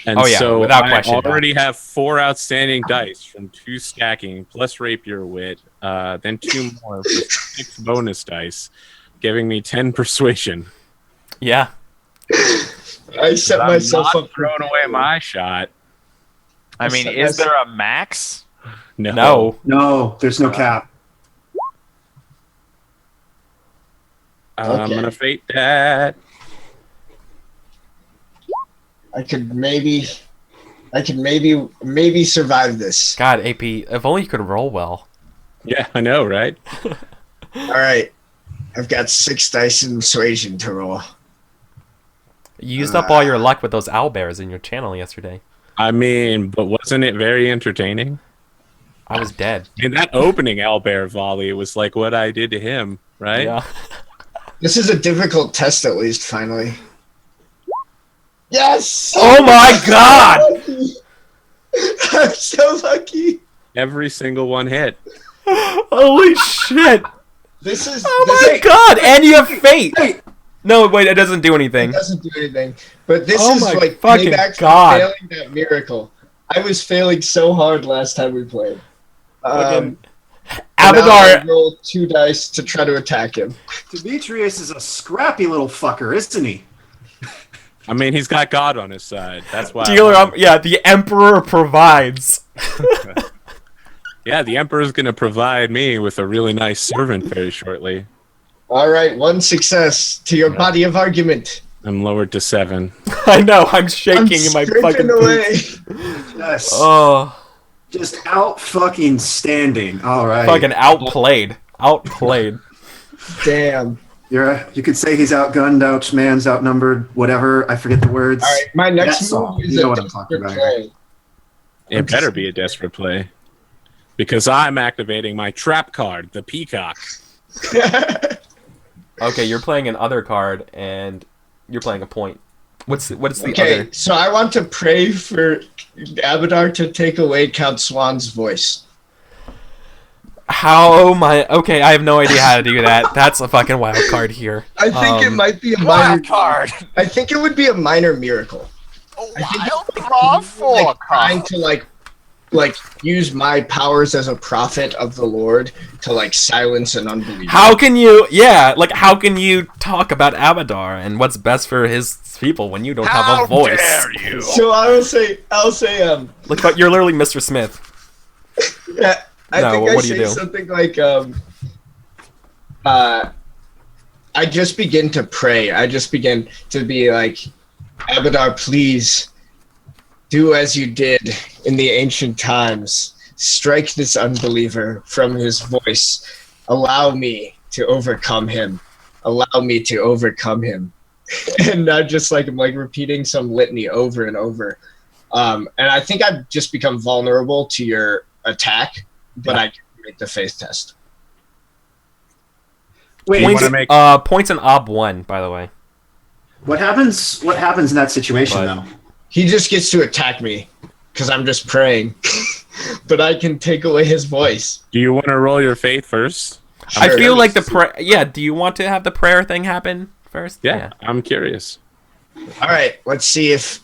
And so without question, I question, already have 4 outstanding dice from 2 stacking plus rapier wit, then 2 more for 6 bonus dice, giving me 10 persuasion. Yeah. I set myself up. Up throwing away my shot. I mean, is there a max? No. No, there's no cap. I'm gonna fate that. I could maybe survive this. God, AP, if only you could roll well. Yeah, I know, right? All right, I've got 6 dice in persuasion to roll. You used up all your luck with those owlbears in your channel yesterday. I mean, but wasn't it very entertaining? I was dead. In that opening owlbear volley, it was like what I did to him, right? Yeah. This is a difficult test, at least, finally. Yes! Oh my god! I'm so lucky. Every single one hit. Holy shit! This is... Oh my god! And you have fate! No, wait, it doesn't do anything. It doesn't do anything. But this Oh is my like fucking payback for God. failing that miracle. I was failing so hard last time we played. Fucking Now I Abadar. rolled 2 dice to try to attack him. Demetrius is a scrappy little fucker, isn't he? I mean, he's got God on his side. That's why. Dealer, yeah, the Emperor provides. Yeah, the Emperor's going to provide me with a really nice servant very shortly. All right, 1 success to your body of argument. I'm lowered to 7. I know, I'm shaking in my stripping fucking away. Yes. Oh, Just out fucking standing. All right. fucking outplayed. Outplayed. Damn. You could say he's outgunned, outman's outnumbered, whatever. I forget the words. All right, my next That song. move is You know a what I'm talking desperate about. play. It better be a desperate play. Because I'm activating my trap card, the Peacock. Okay, you're playing an other card, and you're playing a point. What's the Okay, other? so I want to pray for Abadar to take away Count Swan's voice. Okay, I have no idea how to do that. That's a fucking wild card here. I think it might be a minor Wild card. I think it would be a minor miracle. Wild card for Like trying to like use my powers as a prophet of the Lord to like silence an unbeliever. How can you talk about Abadar and what's best for his people when you don't have a voice? Dare you? So I'll say Look, but you're literally Mr. Smith. yeah, I No, think what I do you say do? something like I just begin to pray. I just begin to be like, Abadar, please do as you did in the ancient times. Strike this unbeliever from his voice. Allow me to overcome him. Allow me to overcome him. And I'm like repeating some litany over and over. And I think I've just become vulnerable to your attack, but I can make the faith test. Wait, Points, wanna make- points in Ob 1, by the way. what happens in that situation, But- though? He just gets to attack me because I'm just praying. But I can take away his voice. Do you want to roll your faith first? I Sure. feel like do you want to have the prayer thing happen first? Yeah, I'm curious. All right, let's see if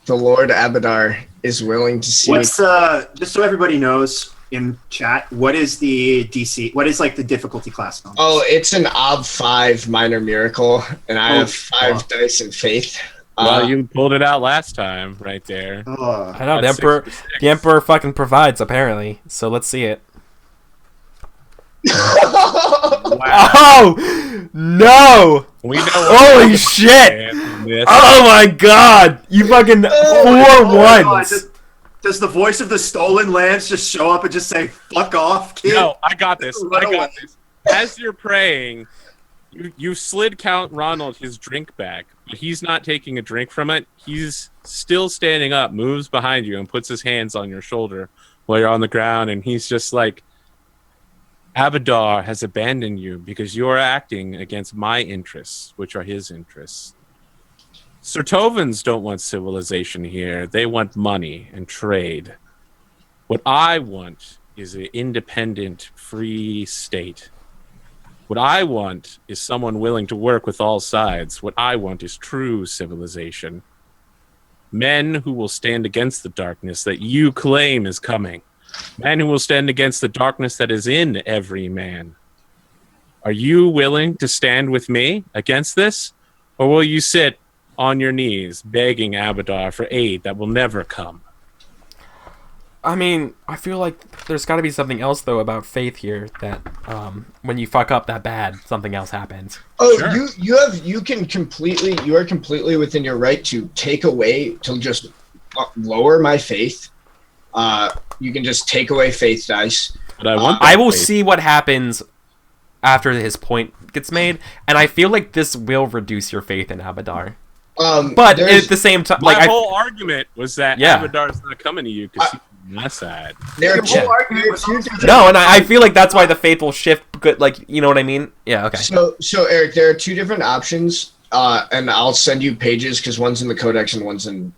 the Lord Abadar is willing to see. What's just so everybody knows in chat, what is the DC? What is like the difficulty class on this? Oh, it's an Ob 5 minor miracle, and I have 5 dice in faith. Well, you pulled it out last time, right there. Oh. I know the That's emperor. 66. The emperor fucking provides apparently. So let's see it. Wow. Oh no! We know. Holy shit! This. Oh my god! You fucking Oh my 4 God, ones. Does the voice of the stolen lands just show up and just say, fuck off, kid? No, I got this. Run I got away. this. As you're praying, you slid Count Ronald his drink back, but he's not taking a drink from it. He's still standing up, moves behind you, and puts his hands on your shoulder while you're on the ground, and he's just like, Abadar has abandoned you because you are acting against my interests, which are his interests. Sertovans don't want civilization here. They want money and trade. What I want is an independent, free state. What I want is someone willing to work with all sides. What I want is true civilization. Men who will stand against the darkness that you claim is coming. Men who will stand against the darkness that is in every man. Are you willing to stand with me against this? Or will you sit on your knees begging Abadar for aid that will never come? I mean, I feel like there's got to be something else though about faith here that when you fuck up that bad, something else happens. Oh, Sure. you are completely within your right to take away, to just lower my faith. You can just take away faith dice. But I want I that will faith. see what happens after his point gets made, and I feel like this will reduce your faith in Abadar. But there's- at the same time, My like whole argument was that Yeah. Abadar's not coming to you because he's on my side. there are Your two, whole argument there are was two also- different- no, and I feel like that's why the faith will shift. Good, like you know what I mean? Yeah. Okay. So Eric, there are two different options, and I'll send you pages because one's in the codex and one's in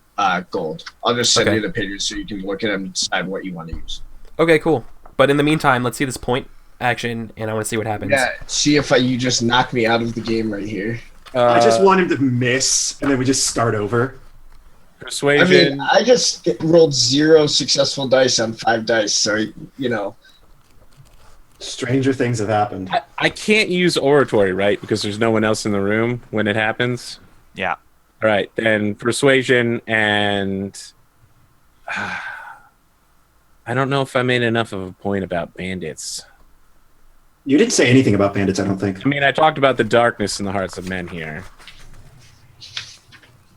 gold. I'll just send Okay. you the pages so you can look at them and decide what you want to use. Okay. Cool. But in the meantime, let's see this point action, and I want to see what happens. Yeah, see if you just knock me out of the game right here. I just want him to miss, and then we just start over. I Persuasion. mean, I just rolled 0 successful dice on 5 dice, so you know. Stranger things have happened. I can't use oratory, right? Because there's no one else in the room when it happens. Yeah. All right, then persuasion and I don't know if I made enough of a point about bandits. You didn't say anything about bandits, I don't think. I mean, I talked about the darkness in the hearts of men here.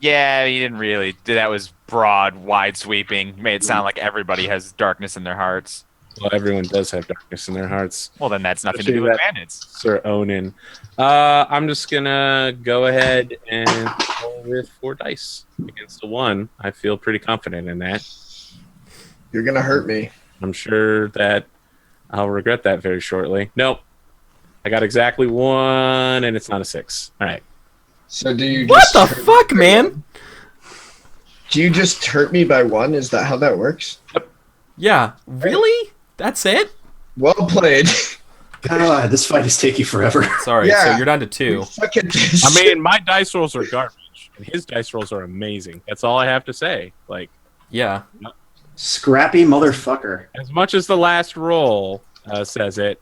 Yeah, you didn't really. That was broad, wide sweeping. Made it sound like everybody has darkness in their hearts. Well, everyone does have darkness in their hearts. Well, then that's nothing to do with bandits. Sir Onan. I'm just gonna go ahead and roll with 4 dice against a 1. I feel pretty confident in that. You're gonna hurt me. I'm sure that I'll regret that very shortly. Nope. I got exactly 1, and it's not a 6. All right. So do you? What just the hurt- fuck, man? Do you just hurt me by 1? Is that how that works? Yeah, really? That's it? Well played. God, this fight is taking forever. Sorry, Yeah. so you're down to 2. Fuck at this. I mean, my dice rolls are garbage, and his dice rolls are amazing. That's all I have to say. Like, Yeah. Scrappy motherfucker. as much as the last roll says it,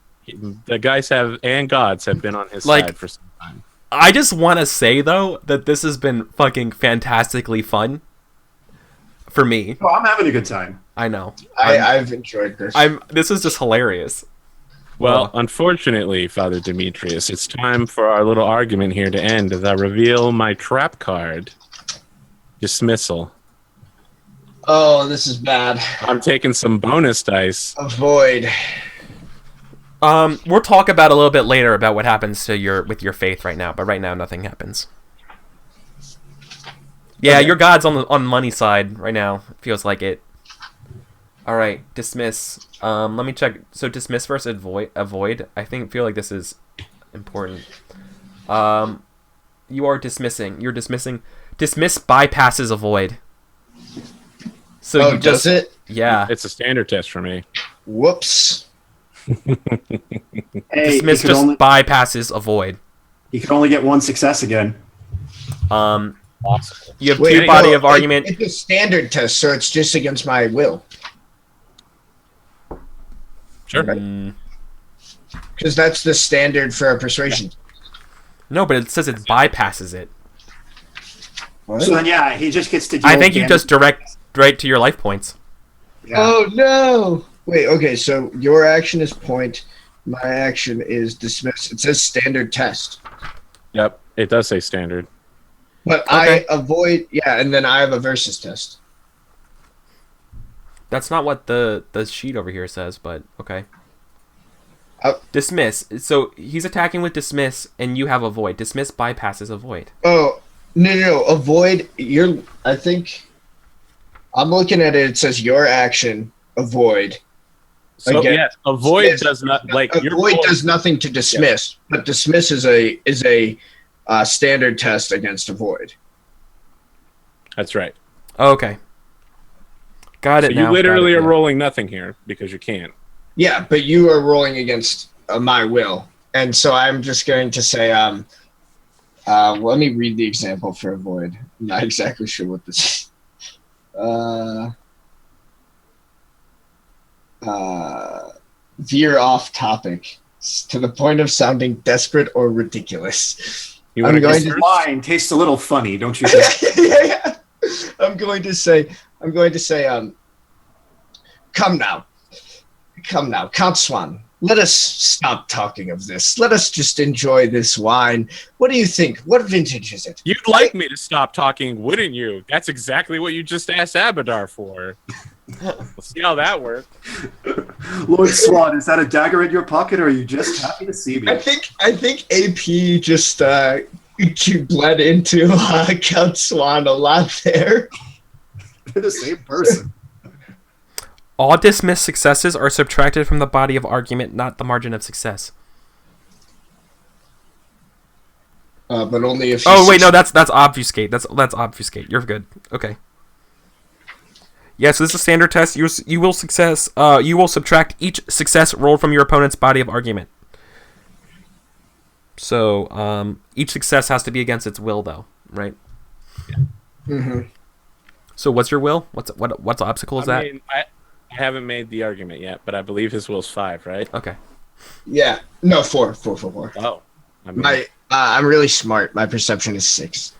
the guys and gods have been on his Like- side for some time. I just want to say, though, that this has been fucking fantastically fun. For me. Oh, I'm having a good time. I know. I've enjoyed this. This is just hilarious. Well, unfortunately, Father Demetrius, it's time for our little argument here to end as I reveal my trap card. Dismissal. Oh, this is bad. I'm taking some bonus dice. Avoid. We'll talk about a little bit later about what happens to with your faith right now, but right now nothing happens. Yeah, Okay. your god's on money side right now. Feels like it. All right, dismiss. Let me check. So dismiss versus avoid. I feel like this is important. You are dismissing. You're dismissing. Dismiss bypasses avoid. So Oh, you does it? Yeah. It's a standard test for me. Whoops. Hey, Dismiss just bypasses avoid. he could only get 1 success again. Awesome. You have Wait, two body no, of argument. It's a standard test, so it's just against my will. Sure. Because that's the standard for a persuasion. No, but it says it bypasses it. What? So then, yeah, he just gets to deal I think you damage. just direct right to your life points. Yeah. Oh, no! Wait, okay, so your action is point, my action is dismiss. It says standard test. Yep. It does say standard. But Okay. I avoid, yeah, and then I have a versus test. That's not what the sheet over here says, but okay. Oh. Dismiss. So he's attacking with dismiss, and you have avoid. Dismiss bypasses avoid. Oh, no, avoid, I think, I'm looking at it, it says your action, avoid. So Again, yes, avoid dismiss- does not like your Avoid roll- does nothing to dismiss, but dismiss is a standard test against avoid. That's right. Okay. Got So it you now. literally Got are it, rolling nothing here because you can't. Yeah, but you are rolling against my will, and so I'm just going to say, let me read the example for avoid. I'm not exactly sure what this is. Veer off topic to the point of sounding desperate or ridiculous. You I'm want going to to- This wine tastes a little funny, don't you think? Yeah. I'm going to say, come now, Count Swan. Let us stop talking of this. Let us just enjoy this wine. What do you think? What vintage is it? You'd like me to stop talking, wouldn't you? That's exactly what you just asked Abadar for. We'll see how that works. Lord Swan, is that a dagger in your pocket, or are you just happy to see I me? think AP just bled into Count Swan a lot there. They're the same person. All dismissed successes are subtracted from the body of argument, not the margin of success. But only if. Oh wait, no, that's obfuscate. That's obfuscate. You're good. Okay. Yes, this is a standard test. You will subtract each success rolled from your opponent's body of argument. So each success has to be against its will, though, right? Mm-hmm. So what's your will? What's obstacle is that? I mean, I haven't made the argument yet, but I believe his will's 5, right? Okay. Yeah. No, four. Oh. I mean, I'm really smart. My perception is 6.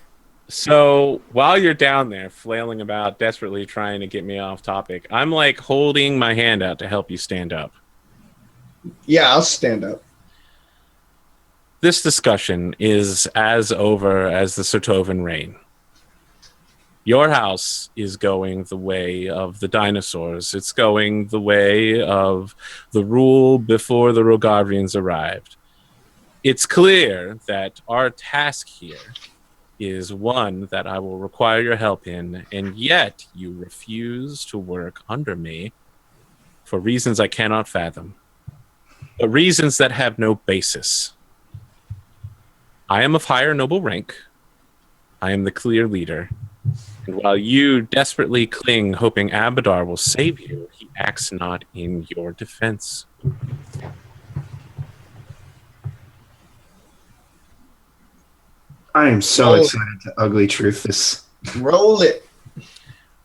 so while you're down there flailing about, desperately trying to get me off topic, I'm like holding my hand out to help you stand up. Yeah, I'll stand up. This discussion is as over as the Sotovan rain. Your house is going the way of the dinosaurs. It's going the way of the rule before the Rogarvians arrived. It's clear that our task here is one that I will require your help in, and yet you refuse to work under me for reasons I cannot fathom, but reasons that have no basis. I am of higher noble rank. I am the clear leader. And while you desperately cling, hoping Abadar will save you, he acts not in your defense. I am so excited to ugly truth this. Roll it.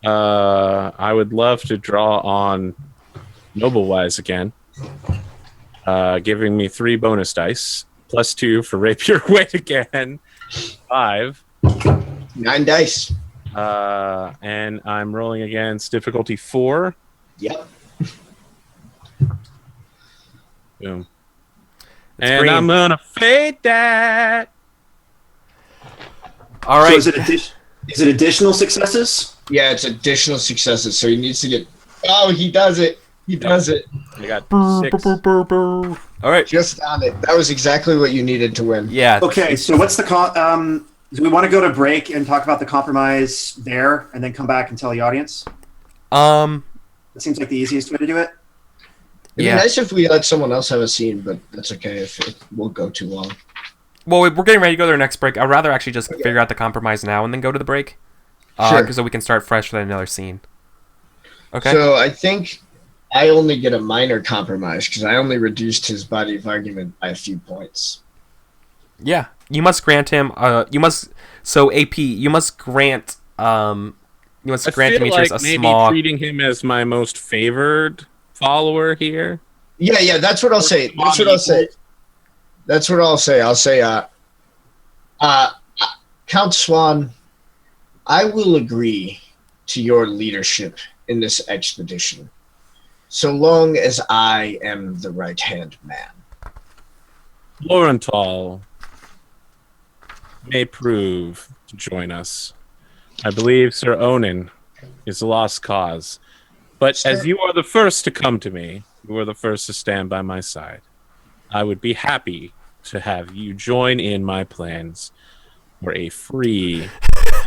I would love to draw on Noblewise again, giving me 3 bonus dice, +2 for Rapier Wit again, 5. 9 dice. And I'm rolling against difficulty 4. Yep. Boom. It's and green. I'm gonna fade that. All right. So is it additional successes? Yeah, it's additional successes. So he needs to get. Oh, he does it. He does it. I got 6. All right. Just on it. That was exactly what you needed to win. Yeah. Okay, so what's the do we want to go to break and talk about the compromise there, and then come back and tell the audience? Um. That seems like the easiest way to do it. It'd be nice if we let someone else have a scene, but that's okay if it will go too long. Well, we're getting ready to go to our next break. I'd rather actually just figure out the compromise now and then go to the break. Sure. So we can start fresh with another scene. Okay. So I think I only get a minor compromise because I only reduced his body of argument by a few points. Yeah. You must grant him. So AP. You must grant. You must grant I feel Demetrius like a maybe small. treating him as my most favored follower here. Yeah. That's what I'll say. That's what I'll say. That's what I'll say. I'll say, Count Swan, I will agree to your leadership in this expedition, so long as I am the right-hand man. Laurenthal may prove to join us. I believe Sir Onan is a lost cause. But as you are the first to come to me, you are the first to stand by my side. I would be happy to have you join in my plans for a free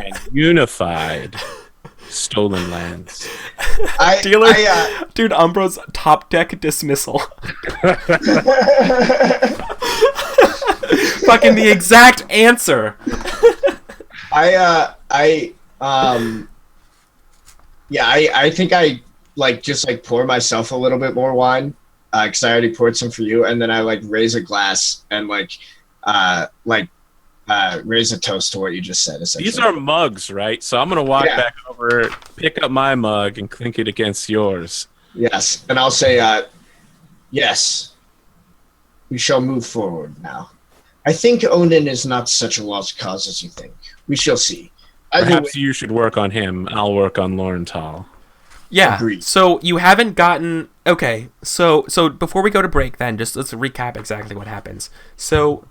and unified stolen lands. Dude, Umbro's top deck dismissal. Fucking the exact answer. I think I just pour myself a little bit more wine because I already poured some for you, and then I raise a glass and raise a toast to what you just said. These are mugs, right? So I'm gonna walk back over, pick up my mug, and clink it against yours. Yes, and I'll say, yes, we shall move forward now. I think Onan is not such a lost cause as you think. We shall see. Perhaps you should work on him. I'll work on Laurenthal. Yeah. Agreed. So you haven't gotten. Okay. So before we go to break, then let's recap exactly what happens. So,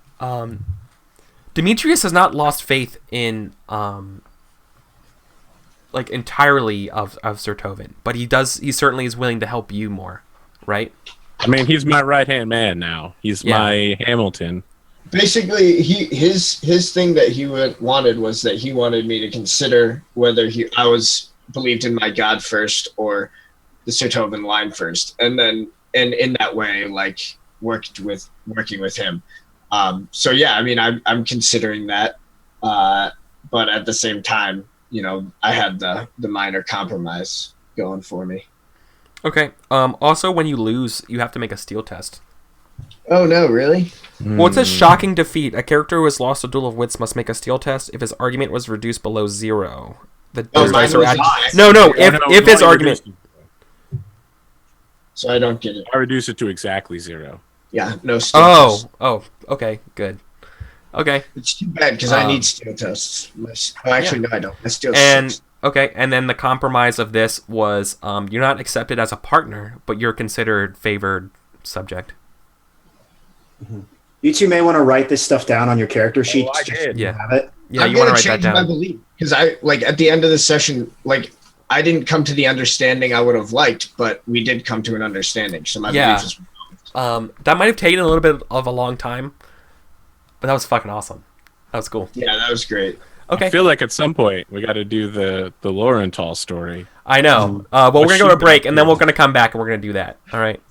Demetrius has not lost faith in entirely of Sir Tovin, but he certainly is willing to help you more, right? I mean, he's my right-hand man now. He's my Hamilton. Basically, his thing that he wanted was that he wanted me to consider whether I was believed in my God first or the Sir Tovin line first, and in that way, working with him. So yeah, I mean, I'm considering that, but at the same time, I had the minor compromise going for me. Okay. Also, when you lose, you have to make a steel test. Oh no, really? Well, it says shocking defeat. A character who has lost a duel of wits must make a steel test if his argument was reduced below 0. Those dice are added. No. If his argument. So I don't get it. I reduce it to exactly 0. Yeah, no steel tests. Oh, okay, good. Okay. It's too bad because I need steel tests. No, I don't. I steel tests. Okay, and then the compromise of this was you're not accepted as a partner, but you're considered favored subject. Mm-hmm. You two may want to write this stuff down on your character sheet. I did. Yeah. Have it. Yeah, you want to write that down. My belief, because I like at the end of the session, like I didn't come to the understanding I would have liked, but we did come to an understanding. So my belief is. That might have taken a little bit of a long time, but that was fucking awesome. That was cool. Yeah, that was great. Okay. I feel like at some point we got to do the Lorenthal story. I know. Well, we're gonna go to a break, and then we're gonna come back, and we're gonna do that. All right.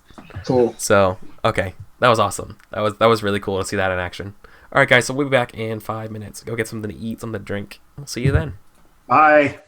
Cool. So, okay, that was awesome. That was really cool to see that in action. All right, guys. So we'll be back in 5 minutes. Go get something to eat, something to drink. We'll see you then. Bye.